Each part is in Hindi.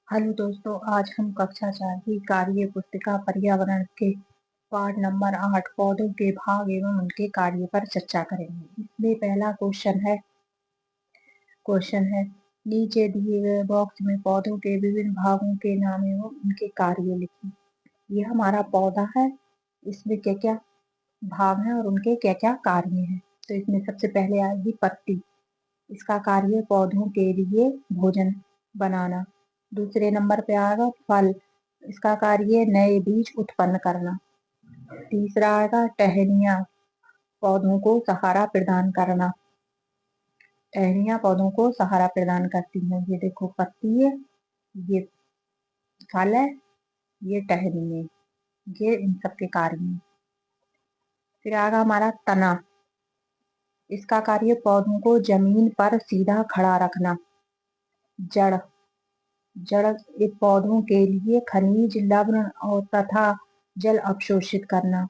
हेलो दोस्तों, आज हम कक्षा 4 की कार्य पुस्तिका पर्यावरण के पाठ नंबर 8 पौधों के भाग एवं उनके कार्य पर चर्चा करेंगे। इसमें पहला क्वेश्चन है नीचे दिए गए बॉक्स में पौधों के विभिन्न भागों के नाम एवं उनके कार्य लिखें। ये हमारा पौधा है, इसमें क्या क्या भाग हैं और उनके क्या क्या कार्य हैं। तो इसमें सबसे पहले आएगी पत्ती। इसका कार्य पौधों के लिए भोजन बनाना। दूसरे नंबर पे आएगा फल। इसका कार्य नए बीज उत्पन्न करना। तीसरा आएगा टहनियाँ, पौधों को सहारा प्रदान करना। टहनियाँ पौधों को सहारा प्रदान करती हैं। ये देखो पत्ती है, ये फल है, ये टहनी है, ये इन सब के कार्य हैं। फिर आएगा हमारा तना। इसका कार्य पौधों को जमीन पर सीधा खड़ा रखना। जड़ जड़ एक पौधों के लिए खनिज लवण और तथा जल अवशोषित करना।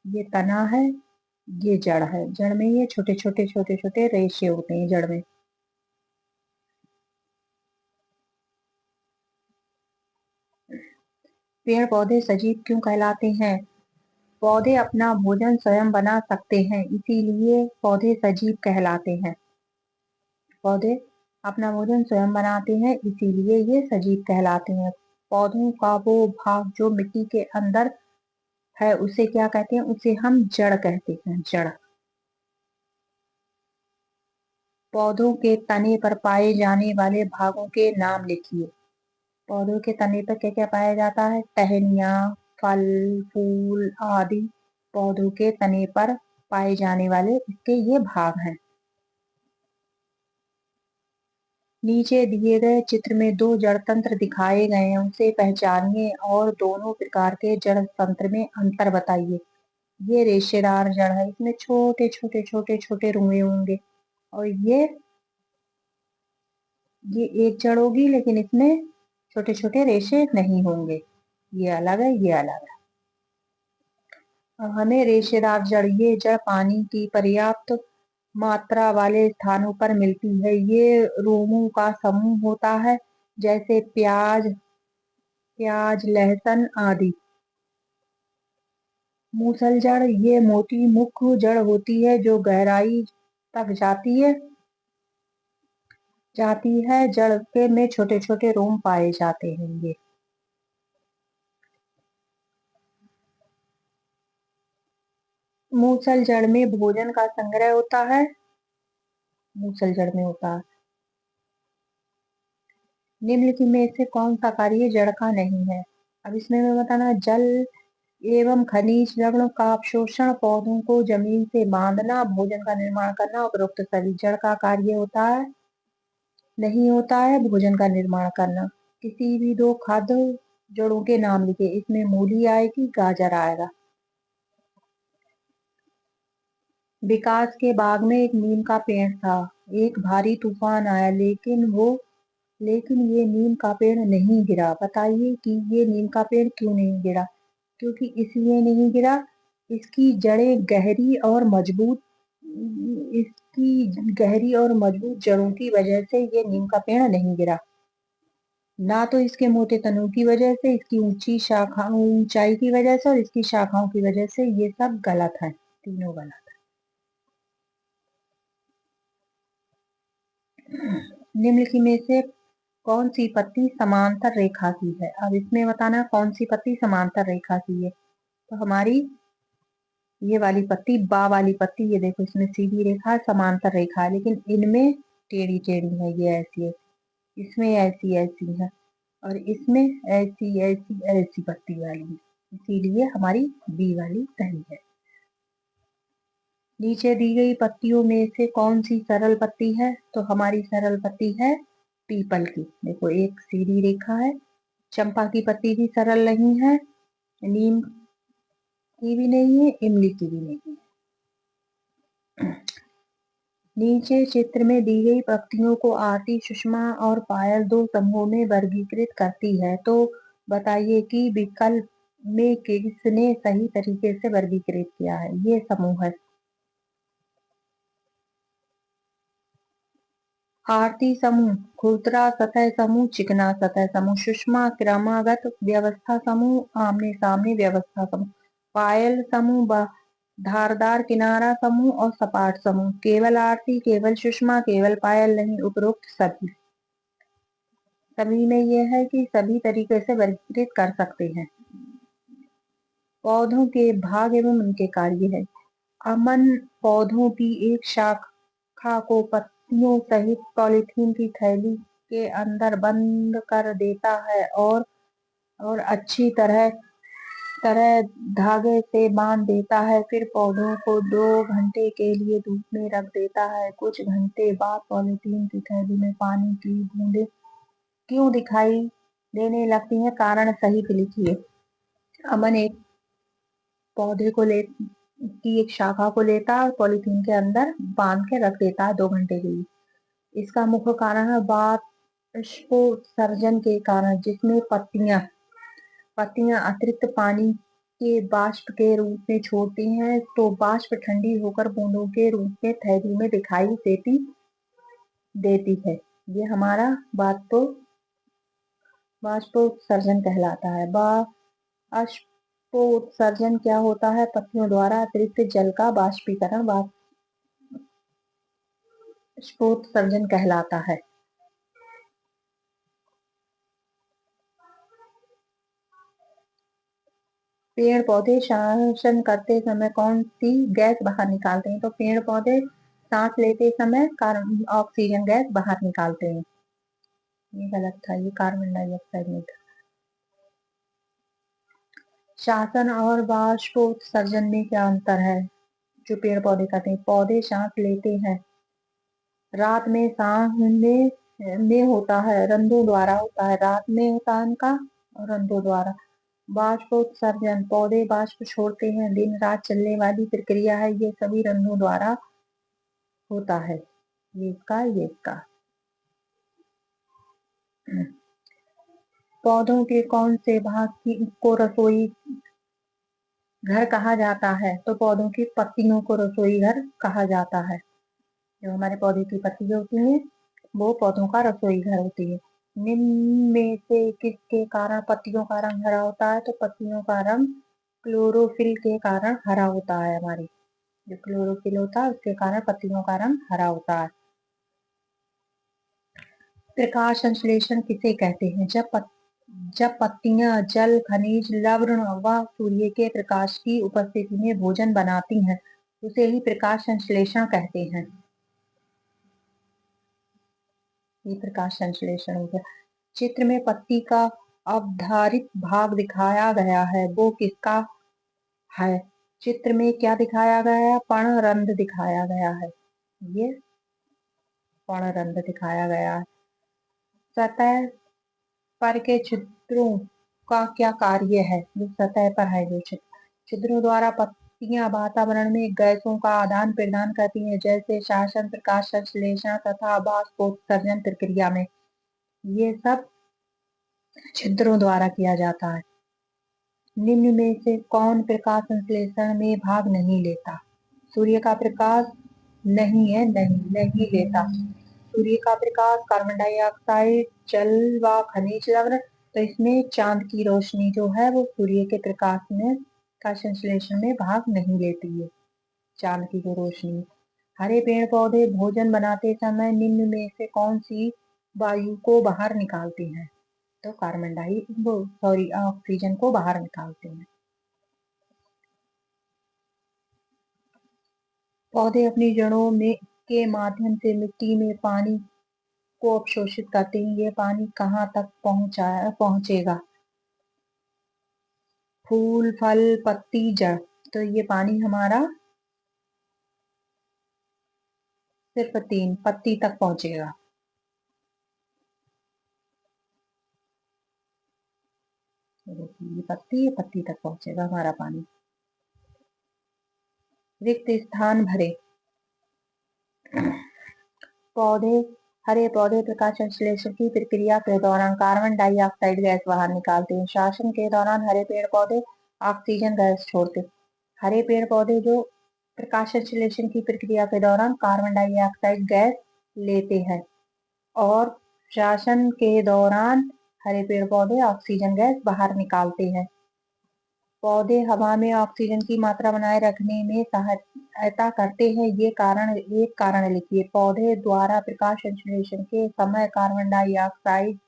ये तना है, ये जड़ है। जड़ में ये छोटे छोटे छोटे छोटे रेशे होते हैं जड़ में। पेड़ पौधे सजीव क्यों कहलाते हैं? पौधे अपना भोजन स्वयं बना सकते हैं, इसीलिए पौधे सजीव कहलाते हैं। पौधे अपना भोजन स्वयं बनाते हैं, इसीलिए ये सजीव कहलाते हैं। पौधों का वो भाग जो मिट्टी के अंदर है उसे क्या कहते हैं? उसे हम जड़ कहते हैं, जड़। पौधों के तने पर पाए जाने वाले भागों के नाम लिखिए। पौधों के तने पर क्या क्या पाया जाता है? टहनियाँ, फल, फूल आदि पौधों के तने पर पाए जाने वाले इसके ये भाग हैं। नीचे दिए गए चित्र में दो जड़ तंत्र दिखाए गए हैं, उसे पहचानिए और दोनों प्रकार के जड़ तंत्र में अंतर बताइए। ये रेशेदार जड़ है, इसमें छोटे छोटे छोटे छोटे रुए होंगे। और ये एक जड़ होगी, लेकिन इसमें छोटे छोटे रेशे नहीं होंगे। ये अलग है, ये अलग है। और हमें रेशेदार जड़, ये जड़ पानी की पर्याप्त मात्रा वाले स्थानों पर मिलती है। ये रोमों का समूह होता है, जैसे प्याज प्याज लहसुन आदि। मूसल जड़, ये मोटी मुख्य जड़ होती है जो गहराई तक जाती है। जड़ के में छोटे छोटे रोम पाए जाते हैं। ये मूसल जड़ में भोजन का संग्रह होता है। मूसल जड़ में होता है। निम्नलिखित में से कौन सा कार्य जड़ का नहीं है? अब इसमें मैं बताना, जल एवं खनिज लवणों का अवशोषण, पौधों को जमीन से बांधना, भोजन का निर्माण करना, उपरोक्त सभी जड़ का कार्य होता है नहीं होता है भोजन का निर्माण करना। किसी भी दो खाद्य जड़ों के नाम लिखे। इसमें मूली आएगी, गाजर आएगा। विकास के बाग में एक नीम का पेड़ था। एक भारी तूफान आया, लेकिन ये नीम का पेड़ नहीं गिरा। बताइए कि ये नीम का पेड़ क्यों नहीं गिरा? क्योंकि इसलिए नहीं गिरा, इसकी जड़ें गहरी और मजबूत इसकी गहरी और मजबूत जड़ों की वजह से ये नीम का पेड़ नहीं गिरा। ना तो इसके मोटे तनों की वजह से, इसकी ऊंचाई की वजह से और इसकी शाखाओं की वजह से। ये सब गलत है, तीनों गलत। निम्नलिखित में से कौन सी पत्ती समांतर रेखा की है? अब इसमें बताना कौन सी पत्ती समांतर रेखा की है। तो हमारी ये वाली पत्ती, बा वाली पत्ती, ये देखो इसमें सीधी रेखा है, समांतर रेखा है, लेकिन इनमें टेढ़ी टेढ़ी है। ये ऐसी है, इसमें ऐसी ऐसी है, और इसमें ऐसी ऐसी ऐसी पत्ती वाली है। इसीलिए हमारी बी वाली सही है। नीचे दी गई पत्तियों में से कौन सी सरल पत्ती है? तो हमारी सरल पत्ती है पीपल की। देखो एक सीधी रेखा है। चंपा की पत्ती भी सरल नहीं है, नीम की भी नहीं है, इमली की भी नहीं है। नीचे चित्र में दी गई पत्तियों को आरती, सुषमा और पायल दो समूहों में वर्गीकृत करती है। तो बताइए कि विकल्प में किसने सही तरीके से वर्गीकृत किया है? ये समूह है। आरती समूह, खुरदरा सतह समूह, चिकना सतह समूह, सुषमा क्रमागत व्यवस्था समूह, आमने सामने व्यवस्था समूह, पायल समूह, धारदार किनारा समूह और सपाट समूह। केवल आरती, केवल सुषमा, केवल पायल नहीं, उपरोक्त सभी। सभी में यह है कि सभी तरीके से वर्गीकृत कर सकते हैं। पौधों के भाग एवं उनके कार्य है। अमन पौधों की एक शाखा को पत्तियों सहित पॉलीथीन की थैली के अंदर बंद कर देता है और अच्छी तरह तरह धागे से बांध देता है। फिर पौधों को 2 घंटे के लिए धूप में रख देता है। कुछ घंटे बाद पॉलीथीन की थैली में पानी की बूंदें क्यों दिखाई देने लगती हैं, कारण सहित लिखिए। अमन एक पौधे को की एक शाखा को लेता है और पॉलीथीन के अंदर बांध के रख देता है 2 घंटे के लिए। इसका मुख्य कारण है बाष्पोत्सर्जन के कारण, जिसमें पत्तियां अतिरिक्त पानी के वाष्प के रूप में छोड़ती हैं, तो वाष्प ठंडी होकर बूंदों के रूप में थैली में दिखाई देती है। ये हमारा बाष्पोत्सर्जन कहलाता है। बाष्पोत्सर्जन क्या होता है? पत्तियों द्वारा अतिरिक्त जल का बाष्पीकरण बाष्पोत्सर्जन कहलाता है। पेड़ पौधे श्वसन करते समय कौन सी गैस बाहर निकालते हैं? तो पेड़ पौधे सांस लेते समय कार्बन ऑक्सीजन गैस बाहर निकालते हैं। ये गलत था, ये कार्बन डाइऑक्साइड में था। श्वसन और बाष्पोत्सर्जन में क्या अंतर है? जो पेड़ पौधे करते हैं, पौधे सांस लेते हैं, रात में सांस में होता है, रंध्रों द्वारा होता है, रात में होता है उनका रंध्रों द्वारा। बाष्पोत्सर्जन, पौधे बाष्प छोड़ते हैं, दिन रात चलने वाली प्रक्रिया है, ये सभी रंध्रों द्वारा होता है। ये इसका पौधों के कौन से भाग को रसोई घर कहा जाता है? तो पौधों की पत्तियों को रसोई घर कहा जाता है। जो हमारे पौधे की पत्तियां होती हैं, वो पौधों का रसोई घर होती है। निम्न में से किसके कारण पत्तियों का रंग हरा होता है? तो पत्तियों का रंग क्लोरोफिल के कारण हरा होता है। हमारी जो क्लोरोफिल होता है उसके कारण पत्तियों का रंग हरा होता है। प्रकाश संश्लेषण किसे कहते हैं? जब पत्तियां जल, खनिज, लवण व सूर्य के प्रकाश की उपस्थिति में भोजन बनाती हैं, उसे ही प्रकाश संश्लेषण कहते हैं। ये प्रकाश संश्लेषण हो गया। चित्र में पत्ती का अवधारित भाग दिखाया गया है, वो किसका है? चित्र में क्या दिखाया गया है? पर्णरंध्र दिखाया गया है। ये पर्णरंध्र दिखाया गया है। सतह पर के छिद्रों का क्या कार्य है? जो सतह पर है जो छिद्रों द्वारा पत्तियां वातावरण में गैसों का आदान प्रदान करती हैं, जैसे श्वसन, प्रकाश संश्लेषण तथा बाष्पोत्सर्जन प्रक्रिया में। ये सब छिद्रों द्वारा किया जाता है। निम्न में से कौन प्रकाश संश्लेषण में भाग नहीं लेता? सूर्य का प्रकाश नहीं है, नहीं लेता। सूर्य का प्रकाश, कार्बन डाइऑक्साइड, जल व खनिज लवण, तो इसमें चांद की रोशनी जो है वो सूर्य के प्रकाश में का संश्लेषण में भाग नहीं लेती है। चांद की जो रोशनी। हरे पेड़ पौधे भोजन बनाते समय निम्न में से कौन सी वायु को बाहर निकालते हैं? तो ऑक्सीजन को बाहर निकालते हैं। पौधे अपनी जड़ों में के माध्यम से मिट्टी में पानी को अवशोषित करते हैं। ये पानी कहाँ तक पहुंचेगा? फूल, फल, पत्ती, जड़। तो ये पानी हमारा सिर्फ 3 पत्ती तक पहुंचेगा। ये पत्ती तक पहुंचेगा हमारा पानी। रिक्त स्थान भरे। पौधे हरे पौधे प्रकाश संश्लेषण की प्रक्रिया के दौरान कार्बन डाइऑक्साइड गैस बाहर निकालते हैं। श्वसन के दौरान हरे पेड़ पौधे ऑक्सीजन गैस छोड़ते। हरे पेड़ पौधे जो प्रकाश संश्लेषण की प्रक्रिया के दौरान कार्बन डाइऑक्साइड गैस लेते हैं। और श्वसन के दौरान हरे पेड़ पौधे ऑक्सीजन गैस बाहर निकालते हैं। पौधे हवा में ऑक्सीजन की मात्रा बनाए रखने में सहायता करते हैं। एक कारण लिखिए। पौधे द्वारा प्रकाश संश्लेषण के समय कार्बन डाइऑक्साइड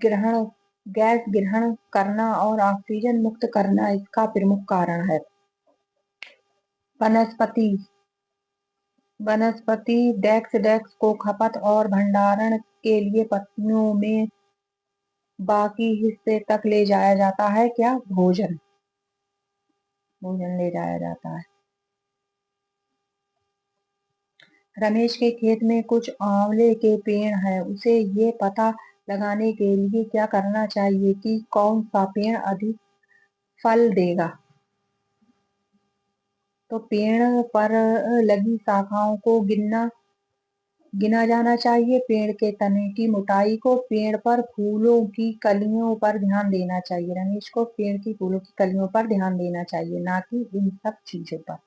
ग्रहण गैस ग्रहण करना और ऑक्सीजन मुक्त करना इसका प्रमुख कारण है। वनस्पति वनस्पति डेक्स को खपत और भंडारण के लिए पत्तियों में बाकी हिस्से तक ले जाया जाता है। क्या? भोजन ले जाया जाता है। रमेश के खेत में कुछ आंवले के पेड़ हैं। उसे ये पता लगाने के लिए क्या करना चाहिए कि कौन सा पेड़ अधिक फल देगा? तो पेड़ पर लगी शाखाओं को गिना जाना चाहिए। पेड़ के तने की मोटाई को, पेड़ पर फूलों की कलियों पर ध्यान देना चाहिए। रमेश को पेड़ की फूलों की कलियों पर ध्यान देना चाहिए, ना कि इन सब चीजों पर।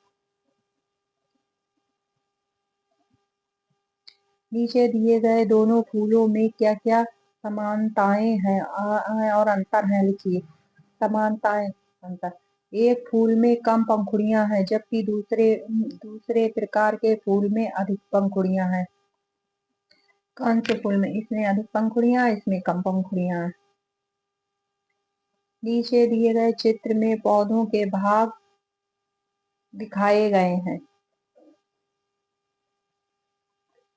नीचे दिए गए दोनों फूलों में क्या क्या समानताएं हैं और अंतर हैं, लिखिए। समानताएं, अंतर। एक फूल में कम पंखुड़ियां हैं, जबकि दूसरे प्रकार के फूल में अधिक पंखुड़ियां हैं। कौन से फूल में? इसमें अधिक पंखुड़ियां, इसमें कम पंखुड़ियां हैं। नीचे दिए गए चित्र में पौधों के भाग दिखाए गए हैं।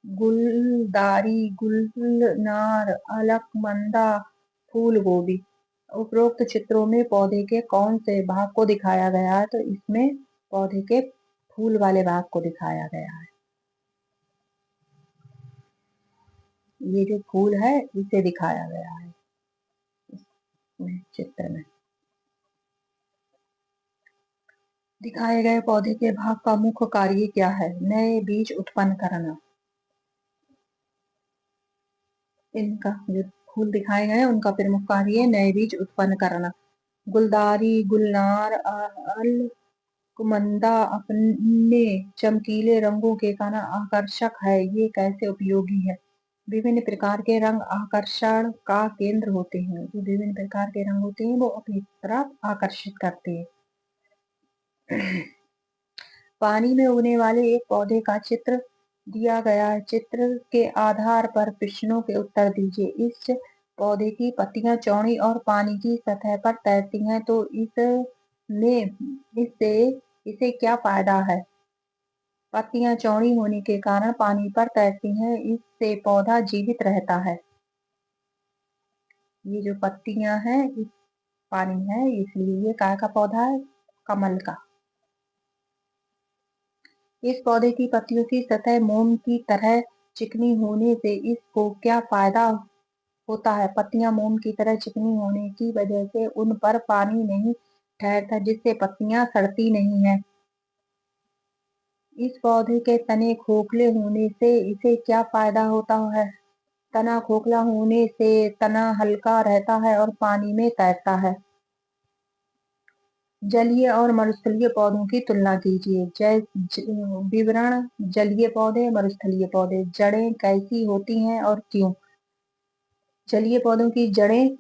गुलदारी, गुलनार, अलकमंदा, फूल गोभी। उपरोक्त चित्रों में पौधे के कौन से भाग को दिखाया गया है? तो इसमें पौधे के फूल वाले भाग को दिखाया गया है। ये जो फूल है इसे दिखाया गया है चित्र में। दिखाए गए पौधे के भाग का मुख्य कार्य क्या है? नए बीज उत्पन्न करना। इनका जो फूल दिखाए गए हैं उनका प्रमुख कार्य है नए बीज उत्पन्न करना। गुलदारी, गुलनार, अलकुमंदा अपने चमकीले रंगों के कारण आकर्षक है। ये कैसे उपयोगी है? विभिन्न प्रकार के रंग आकर्षण का केंद्र होते हैं। जो विभिन्न प्रकार के रंग होते हैं वो अपनी तरफ आकर्षित करते हैं। पानी में उगने वाले एक पौधे का चित्र दिया गया है। चित्र के आधार पर प्रश्नों के उत्तर दीजिए। इस पौधे की पत्तियां चौड़ी और पानी की सतह पर तैरती हैं, तो इससे इसे क्या फायदा है? पत्तियां चौड़ी होने के कारण पानी पर तैरती हैं, इससे पौधा जीवित रहता है। ये जो पत्तियां हैं इस पानी है, इसलिए ये काय का पौधा है? कमल का। इस पौधे की पत्तियों की सतह मोम की तरह चिकनी होने से इसको क्या फायदा होता है? पत्तियां मोम की तरह चिकनी होने की वजह से उन पर पानी नहीं ठहरता, जिससे पत्तियां सड़ती नहीं है। इस पौधे के तने खोखले होने से इसे क्या फायदा होता है? तना खोखला होने से तना हल्का रहता है और पानी में तैरता है। जलीय और मरुस्थलीय पौधों की तुलना कीजिए। विवरण: जलीय पौधे, मरुस्थलीय पौधे। जड़ें कैसी होती हैं और क्यों? जलीय पौधों की जड़ें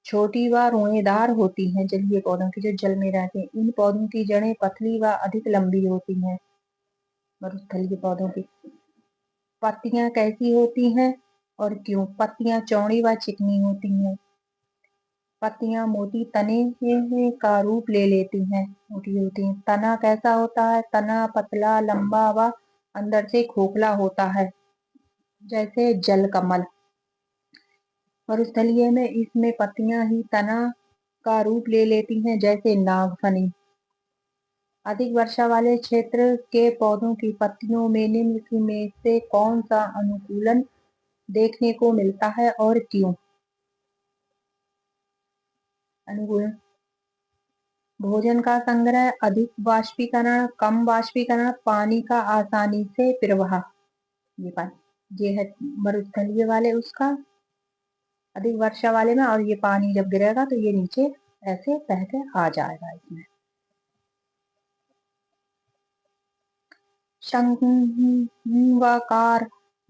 छोटी व रोएदार होती हैं। जलीय पौधों की जो जल में रहते हैं, इन पौधों की जड़ें पतली व अधिक लंबी होती हैं। मरुस्थलीय पौधों की पत्तियां कैसी होती हैं और क्यों? पत्तियां चौड़ी व चिकनी होती हैं। पत्तियां मोटी तने का रूप ले लेती हैं, मोटी होती हैं। तना कैसा होता है? तना पतला, लंबा व अंदर से खोखला होता है, जैसे जलकमल। मरुस्थलीय में इसमें पत्तियां ही तना का रूप ले लेती हैं, जैसे नागफनी। अधिक वर्षा वाले क्षेत्र के पौधों की पत्तियों में निम्न में से कौन सा अनुकूलन देखने को मिलता है और क्यों? अनुकूलन: भोजन का संग्रह, अधिक वाष्पीकरण, कम वाष्पीकरण, पानी का आसानी से प्रवाह। ये है मरुस्थलीय वाले उसका, अधिक वर्षा वाले में। और ये पानी जब गिरेगा तो ये नीचे ऐसे बह के आ जाएगा इसमें। शंक्वाकार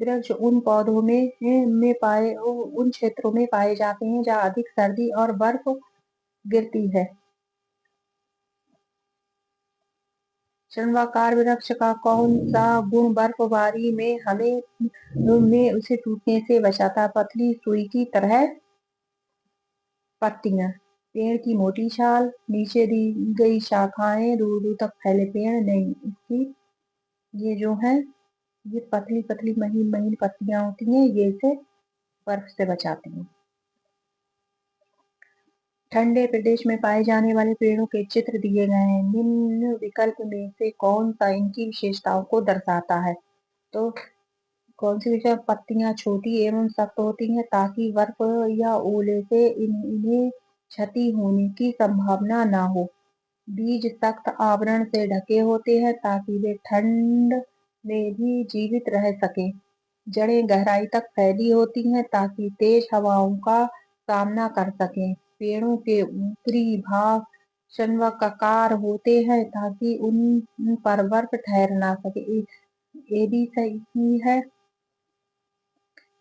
वृक्ष उन पौधों में पाए उन क्षेत्रों में पाए जाते हैं जहाँ अधिक सर्दी और बर्फ गिरती है। शंक्वाकार वृक्ष का कौन सा गुण बर्फबारी में उसे टूटने से बचाता है? पतली सुई की तरह पत्तियां, पेड़ की मोटी छाल, नीचे दी गई शाखाएं, दूर दूर तक फैले पेड़ नहीं। इसकी ये जो है, ये पतली पतली महीन महीन पत्तियां होती हैं, ये इसे बर्फ से बचाती हैं। ठंडे प्रदेश में पाए जाने वाले पेड़ों के चित्र दिए गए हैं। निम्न विकल्प में से कौन सा इनकी विशेषताओं को दर्शाता है? तो कौन सी विशेषता? पत्तियां छोटी एवं सख्त होती हैं ताकि बर्फ या ओले से इन्हें क्षति होने की संभावना ना हो। बीज सख्त आवरण से ढके होते हैं ताकि वे ठंड में भी जीवित रह सकें। जड़ें गहराई तक फैली होती हैं ताकि तेज हवाओं का सामना कर सकें। पेड़ों के ऊपरी भाग शंक्वाकार होते हैं ताकि उन पर बर्फ ठहर ना सके। ए भी सही है,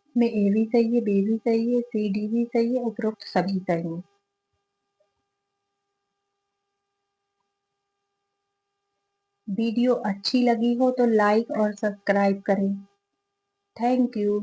इसमें ए भी सही है, बी भी सही है, सी डी भी सही है, उपरोक्त सभी सही है। वीडियो अच्छी लगी हो तो लाइक और सब्सक्राइब करें। Thank you.